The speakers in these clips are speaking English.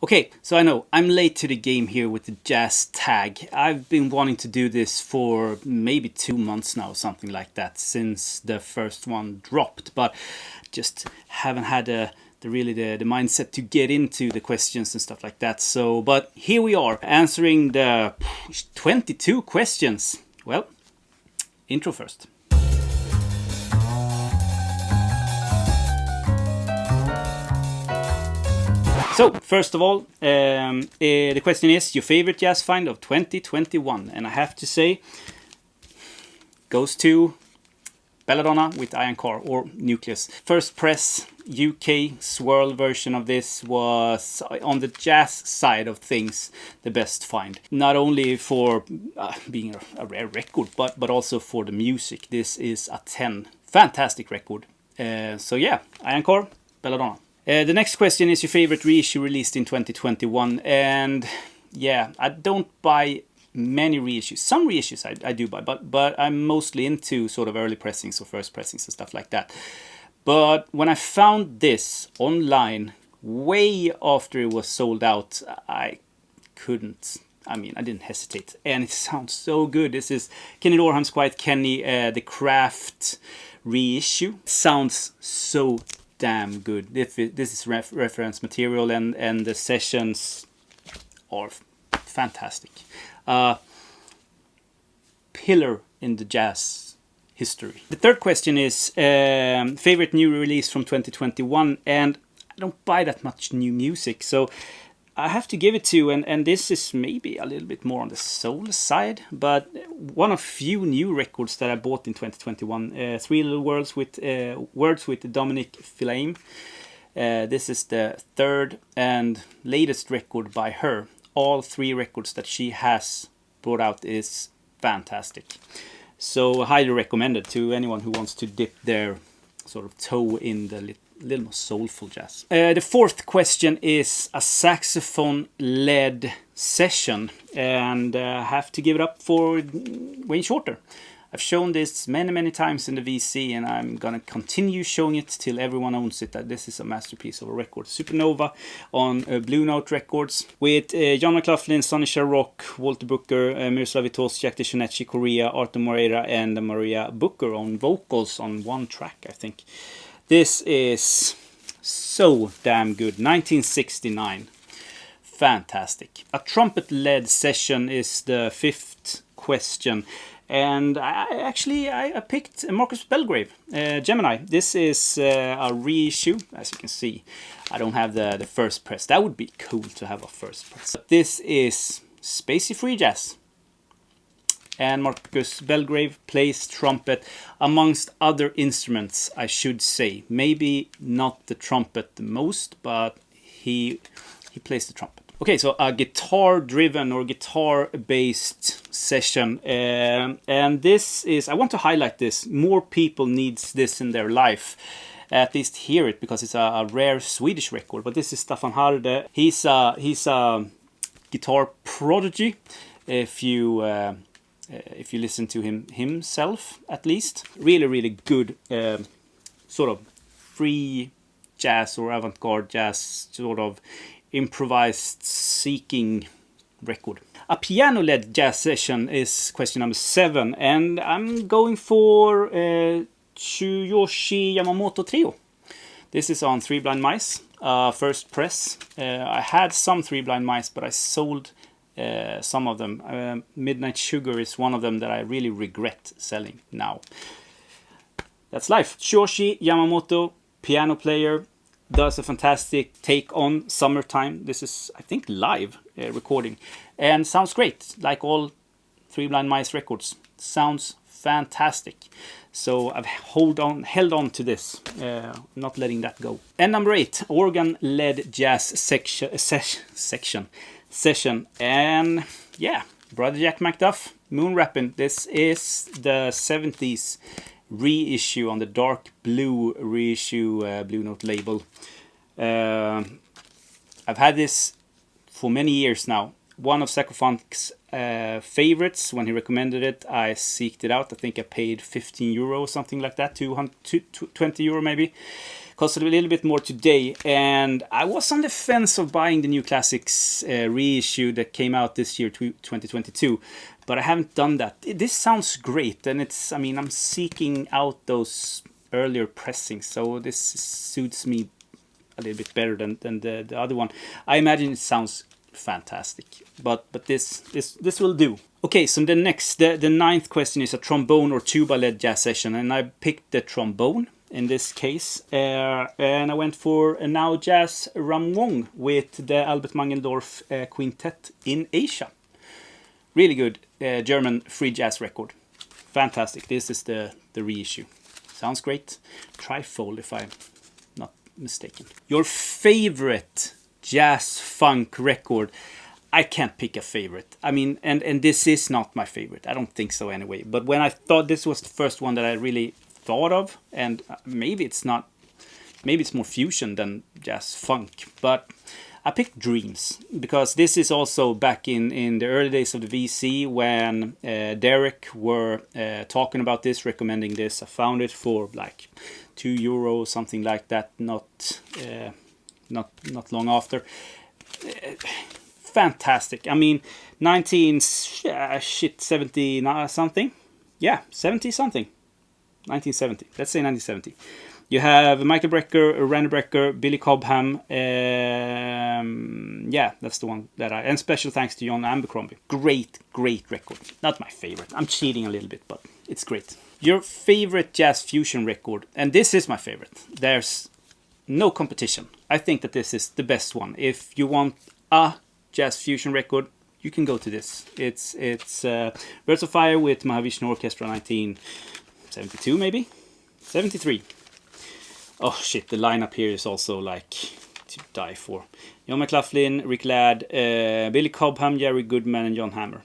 Okay, so I know I'm late to the game here with the jazz tag. I've been wanting to do this for maybe 2 months now, something like that, since the first one dropped, but just haven't had the mindset to get into the questions and stuff like that. So, but here we are, answering the 22 questions. Well, intro first. So, first of all, the question is your favorite jazz find of 2021, and I have to say, goes to Belladonna with Iron Car or Nucleus. First press UK swirl version of this was, on the jazz side of things, the best find. Not only for being a rare record, but also for the music. This is a 10. Fantastic record. So yeah, Iron Core, Belladonna. The next question is your favorite reissue released in 2021, and yeah, I don't buy many reissues. Some reissues I do buy, but I'm mostly into sort of early pressings or first pressings and stuff like that. But when I found this online way after it was sold out, I didn't hesitate, and it sounds so good. This is Kenny Dorham's Quiet Kenny, the Craft reissue. Sounds so damn good. This is reference material, and the sessions are fantastic. Pillar in the jazz history. The third question is favorite new release from 2021, and I don't buy that much new music, so I have to give it to, and this is maybe a little bit more on the soul side, but one of few new records that I bought in 2021, Three Little Words with Dominic Fillame. This is the third and latest record by her. All 3 records that she has brought out is fantastic. So highly recommended to anyone who wants to dip their sort of toe in the little more soulful jazz. The fourth question is a saxophone-led session, and I have to give it up for Wayne Shorter. I've shown this many times in the VC, and I'm gonna continue showing it till everyone owns it. That this is a masterpiece of a record. Supernova on Blue Note Records with John McLaughlin, Sonny Sharrock, Walter Booker, Miroslav Vitos, Jack DeShanetchi, Correa, Arthur Moreira, and Maria Booker on vocals on one track, I think. This is so damn good. 1969. Fantastic. A trumpet-led session is the 5th question. And I picked Marcus Belgrave, Gemini. This is a reissue, as you can see. I don't have the first press. That would be cool to have a first press. This is spacey free jazz. And Marcus Belgrave plays trumpet, amongst other instruments, I should say. Maybe not the trumpet the most, but he plays the trumpet. Okay, so a guitar-driven or guitar-based session, and this is, I want to highlight this. More people needs this in their life, at least hear it, because it's a rare Swedish record. But this is Staffan Harde. He's a guitar prodigy. If you listen to him himself, at least, really good sort of free jazz or avant-garde jazz, sort of improvised seeking record. A piano-led jazz session is question number 7, and I'm going for Tsuyoshi Yamamoto Trio. This is on 3 Blind Mice, first press. I had some 3 Blind Mice, but I sold some of them. Midnight Sugar is one of them that I really regret selling now. That's life. Tsuyoshi Yamamoto, piano player, does a fantastic take on Summertime. This is, I think, live recording, and sounds great, like all 3 Blind Mice records. Sounds fantastic. So I've held on to this, not letting that go. And number 8, organ-led jazz session, and yeah, Brother Jack McDuff, Moon Rappin'. This is the 70s reissue on the dark blue reissue Blue Note label. I've had this for many years now. One of Saxophone's favorites. When he recommended it, I seeked it out. I think I paid €15 or something like that, €20 maybe. Cost a little bit more today, and I was on the fence of buying the new Classics reissue that came out this year, 2022, but I haven't done that. This sounds great, and it's, I mean, I'm seeking out those earlier pressings, so this suits me a little bit better than the other one. I imagine it sounds fantastic, but this will do. Okay, so the ninth question is a trombone or tuba led jazz session, and I picked the trombone in this case, and I went for a Now Jazz Ramwong with the Albert Mangeldorf Quintet in Asia. Really good German free jazz record. Fantastic. This is the reissue. Sounds great. Trifold, if I'm not mistaken. Your favorite jazz funk record? I can't pick a favorite. I mean, and this is not my favorite. I don't think so anyway. But when I thought this was the first one that I really thought of, and maybe it's not, maybe it's more fusion than jazz funk, but I picked Dreams because this is also back in the early days of the VC when Derek were talking about this, recommending this. I found it for like €2, something like that, not long after. Fantastic. I mean, 70 something. Yeah, 70 something. 1970. Let's say 1970. You have Michael Brecker, Randy Brecker, Billy Cobham. Yeah, that's the one that and special thanks to John Abercrombie. Great record. Not my favorite. I'm cheating a little bit, but it's great. Your favorite jazz fusion record, and this is my favorite. There's no competition. I think that this is the best one. If you want a jazz fusion record, you can go to this. It's Birds of Fire with Mahavishnu Orchestra, 1972 maybe? 73. Oh shit, the lineup here is also like to die for. John McLaughlin, Rick Ladd, Billy Cobham, Jerry Goodman, and John Hammer.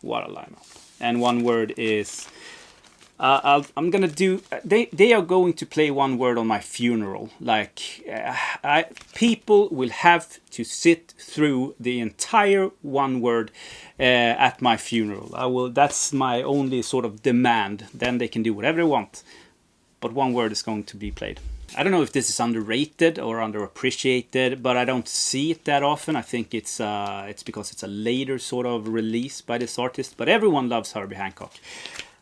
What a lineup. And one word is... I'm gonna do... They are going to play one word on my funeral. Like, people will have to sit through the entire one word at my funeral. That's my only sort of demand. Then they can do whatever they want. But one word is going to be played. I don't know if this is underrated or underappreciated, but I don't see it that often. I think it's because it's a later sort of release by this artist. But everyone loves Herbie Hancock.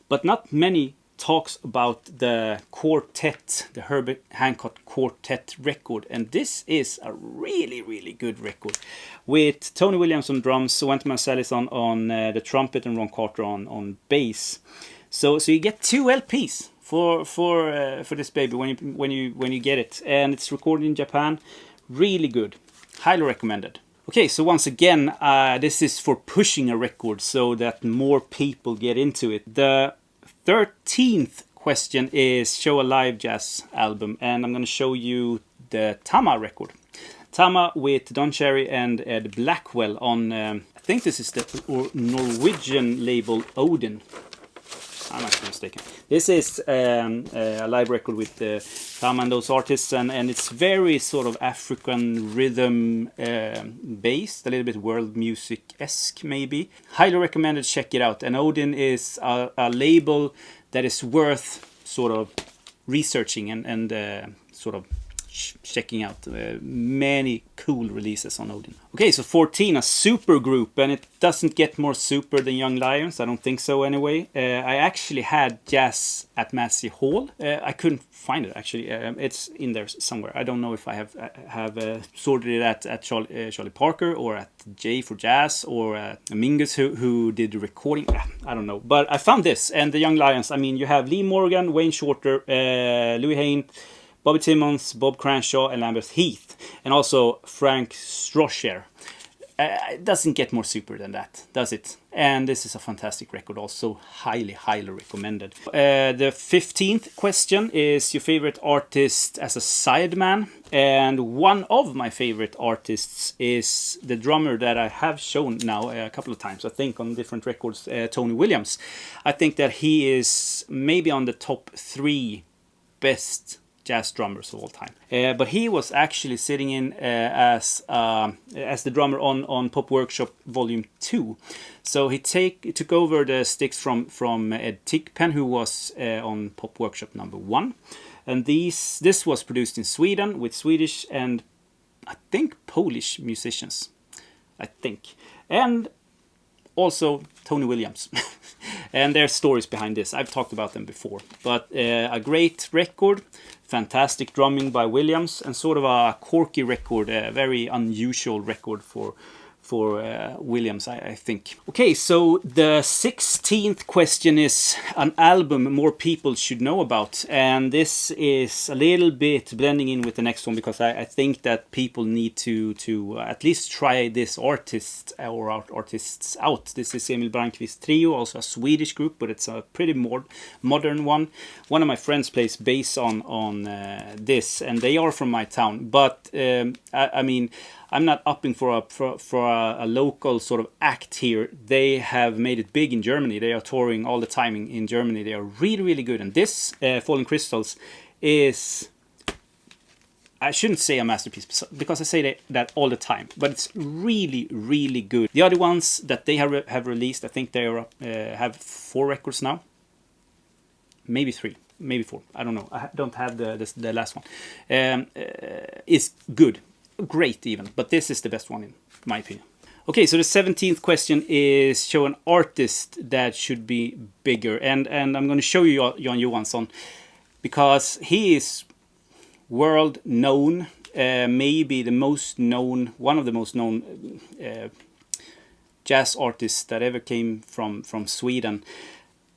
But not many talks about the quartet, the Herbie Hancock quartet record. And this is a really good record. With Tony Williams on drums, Wynton Marsalis on the trumpet, and Ron Carter on bass. So you get 2 LPs for this baby when you get it, and it's recorded in Japan. Really good, highly recommended. Okay, so once again, this is for pushing a record so that more people get into it. The 13th question is show a live jazz album, and I'm going to show you the Tama record. Tama with Don Cherry and Ed Blackwell on, I think this is the Norwegian label Odin. I'm not mistaken. This is a live record with Tama and those artists, and it's very sort of African rhythm based, a little bit world music-esque maybe. Highly recommended, check it out. And Odin is a label that is worth sort of researching and sort of checking out. Many cool releases on Odin. Okay, so 14, a super group, and it doesn't get more super than Young Lions. I don't think so anyway. I actually had Jazz at Massey Hall. I couldn't find it actually. It's in there somewhere. I don't know if I have sorted it at Charlie Parker or at J for Jazz or at Mingus who did the recording. I don't know. But I found this, and the Young Lions. I mean, you have Lee Morgan, Wayne Shorter, Louis Hain, Bobby Timmons, Bob Cranshaw, and Lambert Heath. And also Frank Stroscher. It doesn't get more super than that, does it? And this is a fantastic record, also highly recommended. The 15th question is your favorite artist as a sideman. And one of my favorite artists is the drummer that I have shown now a couple of times, I think, on different records, Tony Williams. I think that he is maybe on the top 3 best jazz drummers of all time. But he was actually sitting in as the drummer on Pop Workshop Volume 2. So he took over the sticks from Ed Tickpen, who was on Pop Workshop number 1. And this was produced in Sweden with Swedish and I think Polish musicians, I think, and also Tony Williams. And there's stories behind this. I've talked about them before. But a great record, fantastic drumming by Williams, and sort of a quirky record, a very unusual record for Williams, I think. Okay, so the 16th question is an album more people should know about, and this is a little bit blending in with the next one because I think that people need to at least try this artist or artists out. This is Emil Brankvist Trio, also a Swedish group, but it's a pretty more modern one. One of my friends plays bass on this, and they are from my town, but I mean, I'm not upping for a local sort of act here. They have made it big in Germany. They are touring all the time in Germany. They are really, really good. And this, Fallen Crystals, is... I shouldn't say a masterpiece because I say that all the time. But it's really, really good. The other ones that they have released, I think they are, have 4 records now. Maybe 3. Maybe 4. I don't know. I don't have the last one. It's good. Great even, but this is the best one in my opinion. Okay, so the 17th question is show an artist that should be bigger, and I'm going to show you Jan Johansson because he is world known, maybe the most known, one of the most known jazz artists that ever came from Sweden.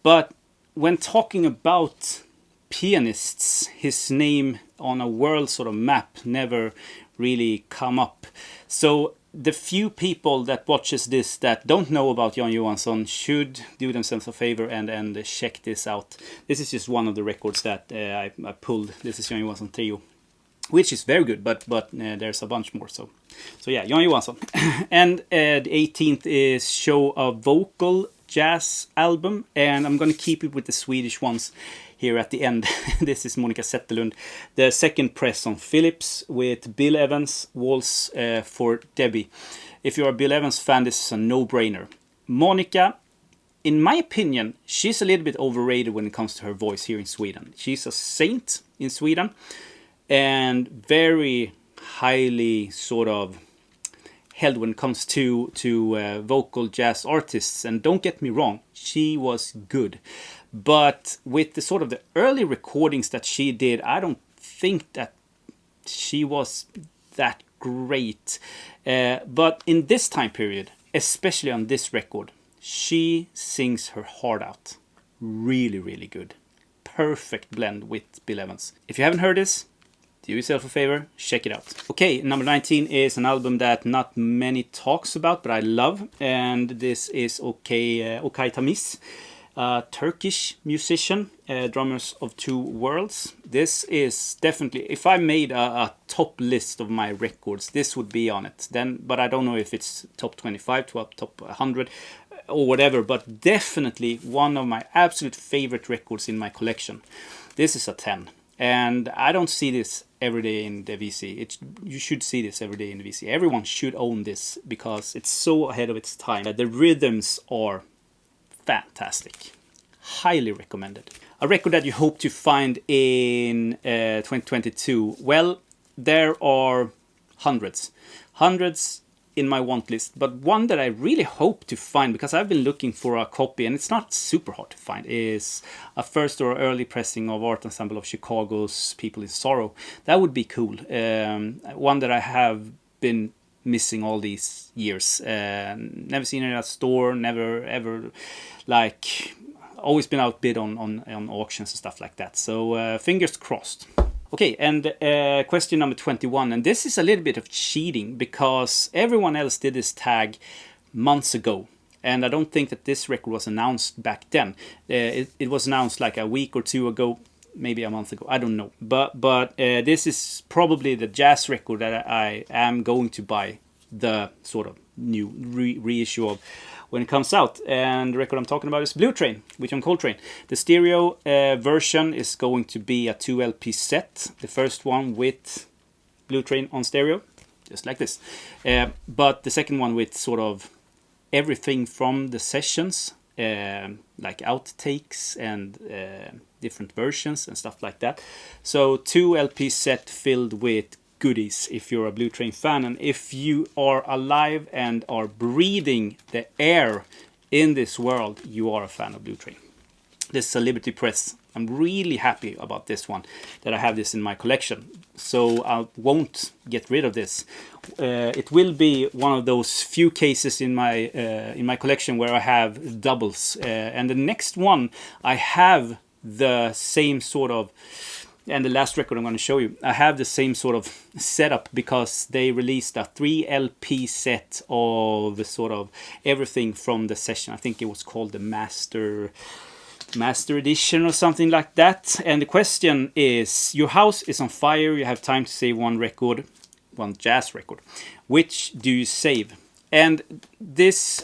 But when talking about pianists, his name on a world sort of map never really come up. So the few people that watches this that don't know about Jan Johansson should do themselves a favor and check this out. This is just one of the records that I pulled. This is Jan Johansson Trio, which is very good, but there's a bunch more. So yeah, Jan Johansson. And the 18th is show a vocal jazz album, and I'm going to keep it with the Swedish ones here at the end. This is Monica Zetterlund, the second press on Philips with Bill Evans, Waltz for Debbie. If you're a Bill Evans fan, this is a no-brainer. Monica, in my opinion, she's a little bit overrated when it comes to her voice here in Sweden. She's a saint in Sweden and very highly sort of held when it comes to vocal jazz artists. And don't get me wrong, she was good. But with the sort of the early recordings that she did, I don't think that she was that great. But in this time period, especially on this record, she sings her heart out. Really, really good. Perfect blend with Bill Evans. If you haven't heard this, do yourself a favor, check it out. Okay, number 19 is an album that not many talks about, but I love. And this is Okay Tamiz. Turkish musician, drummers of two worlds. This is definitely, if I made a top list of my records, this would be on it. Then, but I don't know if it's top 25 to top 100 or whatever, but definitely one of my absolute favorite records in my collection. This is a 10, and I don't see this every day in the VC. You should see this every day in the VC. Everyone should own this because it's so ahead of its time. The rhythms are fantastic. Highly recommended. A record that you hope to find in 2022. Well, there are hundreds in my want list, but one that I really hope to find, because I've been looking for a copy and it's not super hard to find, is a first or early pressing of Art Ensemble of Chicago's People in Sorrow. That would be cool. One that I have been missing all these years. Never seen it in a store, never ever, like, always been outbid on auctions and stuff like that. So fingers crossed. Okay, and question number 21, and this is a little bit of cheating because everyone else did this tag months ago, and I don't think that this record was announced back then. It was announced like a week or two ago, maybe a month ago, I don't know. But this is probably the jazz record that I am going to buy the sort of new reissue of when it comes out. And the record I'm talking about is Blue Train with John Coltrane. The stereo version is going to be a 2 LP set. The first one with Blue Train on stereo, just like this. But the second one with sort of everything from the sessions, like outtakes and different versions and stuff like that. So 2 LP set filled with goodies if you're a Blue Train fan, and if you are alive and are breathing the air in this world, you are a fan of Blue Train. This is a Liberty Press. I'm really happy about this one, that I have this in my collection. So I won't get rid of this. It will be one of those few cases in my collection where I have doubles. And the next one, I have the same sort of, and the last record I'm going to show you, I have the same sort of setup because they released a 3 LP set of sort of everything from the session. I think it was called the Master Edition or something like that. And the question is, your house is on fire, you have time to save one jazz record. Which do you save? And this,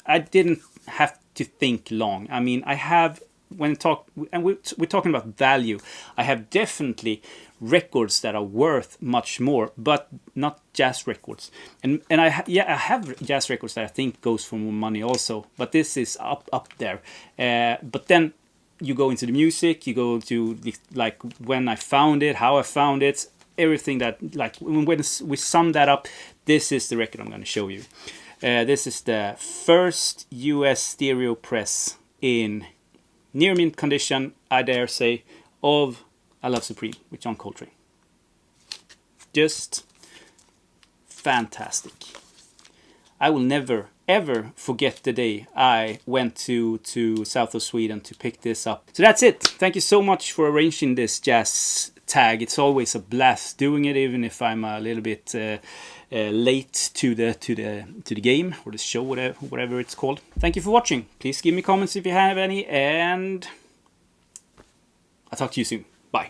I didn't have to think long. I mean, I have, we're talking about value, I have definitely records that are worth much more, but not jazz records. And I have jazz records that I think goes for more money also, but this is up there. But then you go into the music, you go to like when I found it, how I found it, everything that, like when we sum that up, this is the record I'm going to show you. This is the first US stereo press in near mint condition, I dare say, of I Love Supreme with John Coltrane. Just fantastic. I will never ever forget the day I went to south of Sweden to pick this up. So that's it. Thank you so much for arranging this jazz tag. It's always a blast doing it, even if I'm a little bit late to the game or the show, whatever it's called. Thank you for watching. Please give me comments if you have any, and I'll talk to you soon. Bye.